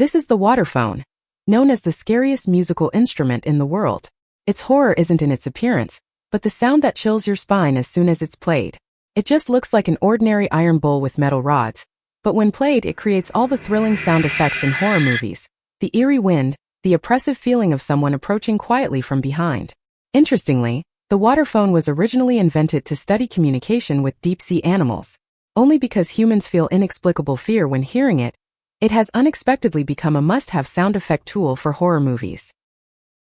This is the Waterphone, known as the scariest musical instrument in the world. Its horror isn't in its appearance, but the sound that chills your spine as soon as it's played. It just looks like an ordinary iron bowl with metal rods, but when played it creates all the thrilling sound effects in horror movies. The eerie wind, the oppressive feeling of someone approaching quietly from behind. Interestingly, the Waterphone was originally invented to study communication with deep-sea animals. Only because humans feel inexplicable fear when hearing it, it has unexpectedly become a must-have sound effect tool for horror movies.